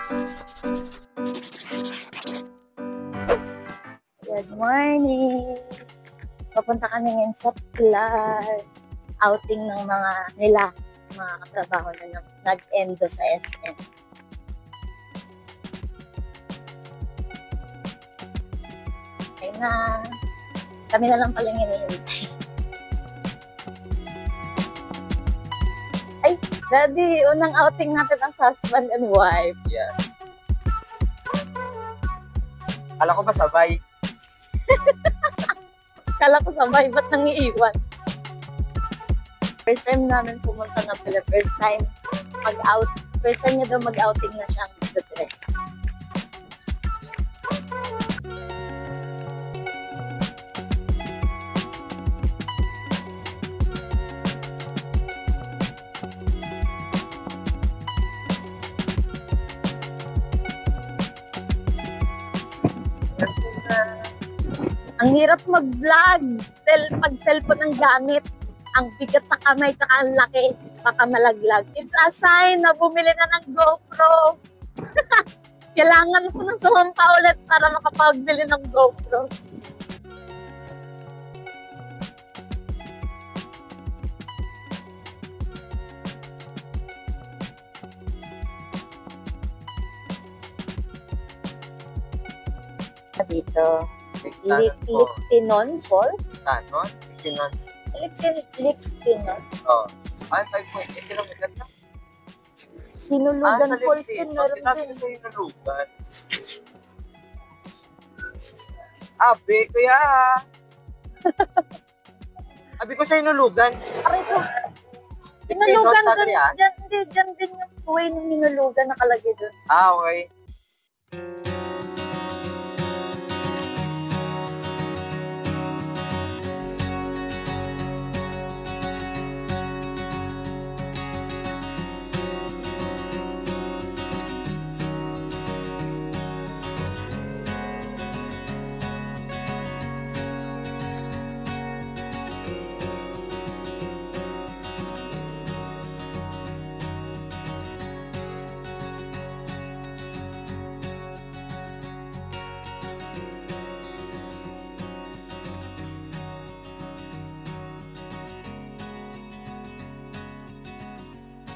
Good morning! Papunta kami ngayon sa Clark. Outing ng mga katrabaho na nag-endo sa SM. Okay na. Kami na lang palang hinihintay. Ay, Daddy, unang outing natin as husband and wife. Yeah. Kala ko ba sabay? Kala ko sabay, ba't nangiiwan? First time namin pumunta na pala. First time niya daw mag-outing na siyang today. Ang hirap mag-vlog. Pag cellphone ang gamit. Ang bigat sa kamay, tsaka ang laki. Baka malaglag. It's a sign na bumili na ng GoPro. Kailangan ko nang sumampa ulit para makapagbili ng GoPro. Dito. Lictinon Falls? Tanon? Lictinon? Lictinon? Oo. 5.8 kilometer na. Hinulugan Falls din. Meron din. Sa Hinulugan. Abi, kuya. Abi ko sa Hinulugan. Aray ko. Hinulugan doon. Diyan din yung way ng Hinulugan nakalagay doon. Ah, okay.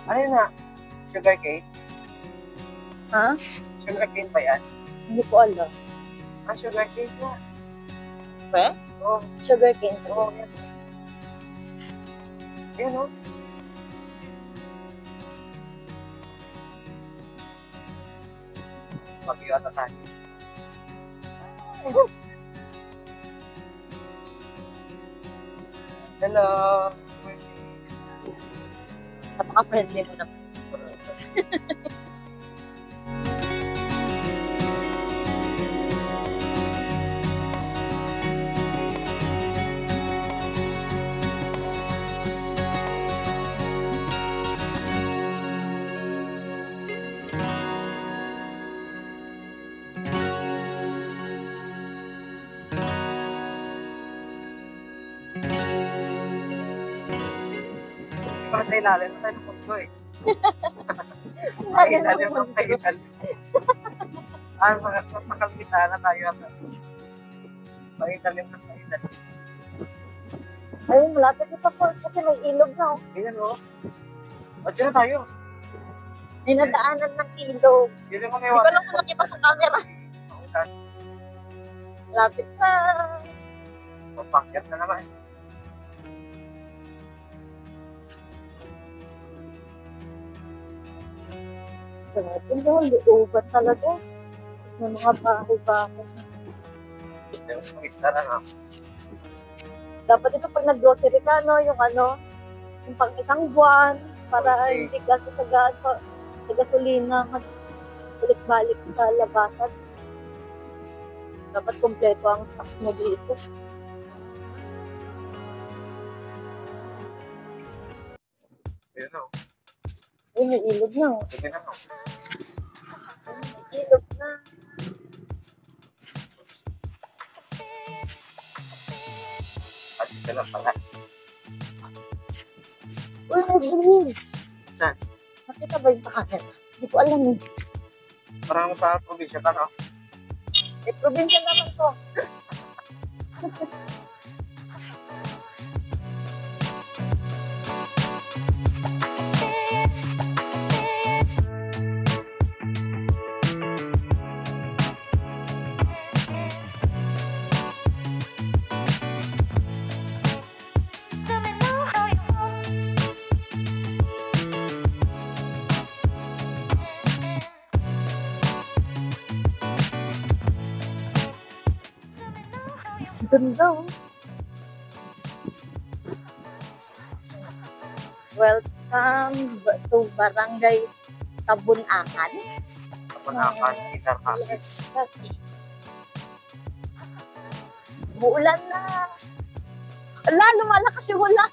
Ano na? Sugar cane? Ha? Sugar cane ba yan? Hindi ko alam. Sugar cane na. Pwede? Oo. Sugar cane. Oo, yan. Yan o. Mag-iwata tayo. Hello. Napaka-friendly mo naman. Para sa ilalim na tayo ng punto eh. Sa ilalim ng pailalim. Sa kalpitan na tayo at sa ilalim ng pailalim. Ayun, malapit na sa falls kasi may ilog na. Ayan o. At sino tayo? May nadaanan ng ilog. Sino mo may Hindi ko lang kung nakita sa camera. Lapit na. Papakyat na naman. Hindi ko liuban talaga. Tapos may mga bahay-bahay. Yung mag-istara na. Dapat ito pag nag-grocery ka, no, yung pang isang buwan, para hindi kasi sa gasolina, balik-balik sa labasan. Dapat kompleto ang stocks mo dito. Ayun o. Ay, may ilog na. Sige na o. May ilog na. At ito na pala. Uy, may green. Saan? Nakita ba yung sa kanan? Hindi ko alam eh. Parang sa probinsya ka, no? Eh, probinsya naman to. Ganda, oh. Welcome to Barangay Tabunakan. Kapanakan, Guitar Cafes. Muulan na. Ala, lumalakas yung ulan.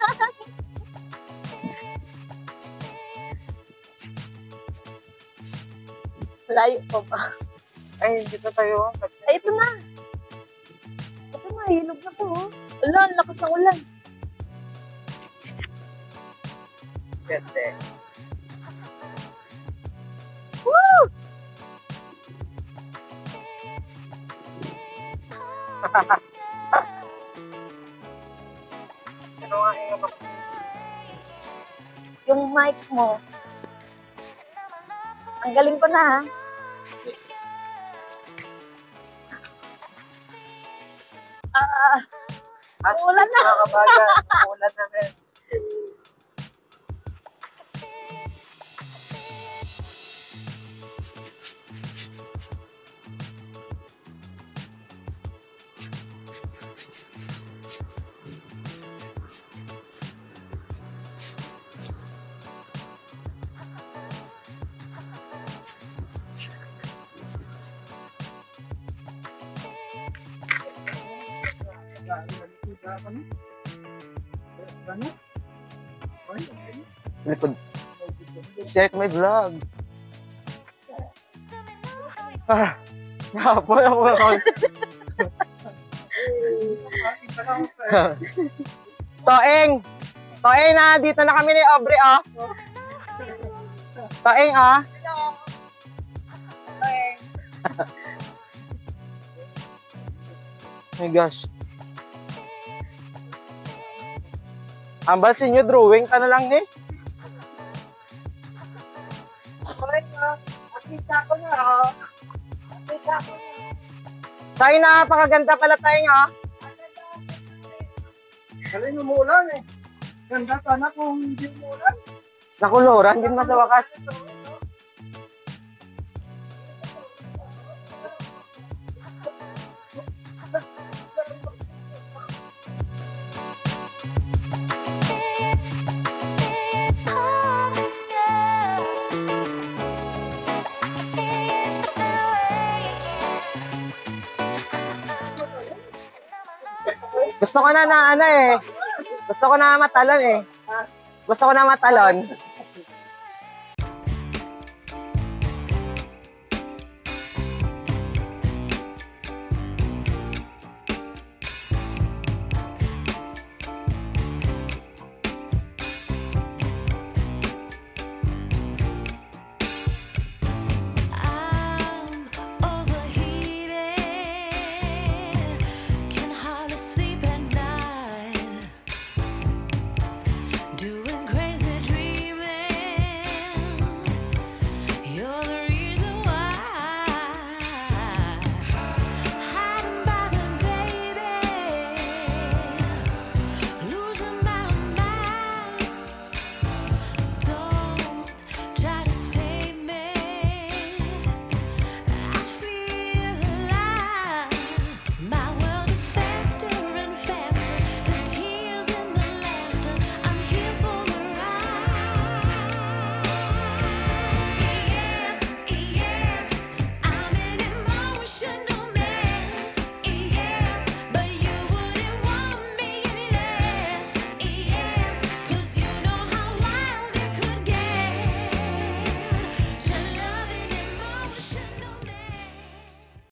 Layo pa ba? Ay, dito tayo. Ay, ito na. Ito na, hilog na to. Oh. Ala, ang lakas ng ulan. Ganda. Woo! Ano nga yung Yung mic mo. Ang galing ko na, ha? Ulan na. Mga kabaga, ulan na rin. Likod. Share my vlog. Napoy ako ako. Toeng! Toeng na, dito na kami ni Aubrey, oh. Toeng, oh. Oh my gosh. Ambal sa inyo, drawing ka na lang eh. Nakita ko na, oh. Nakita ko na. Tayo na, napakaganda pala tayo nga. Galing umuulan eh. Ganda sana kung hindi umuulan. Nakuluran din mas sa wakas. Gusto ko na ano eh. Gusto ko na matalon eh. Gusto ko na matalon.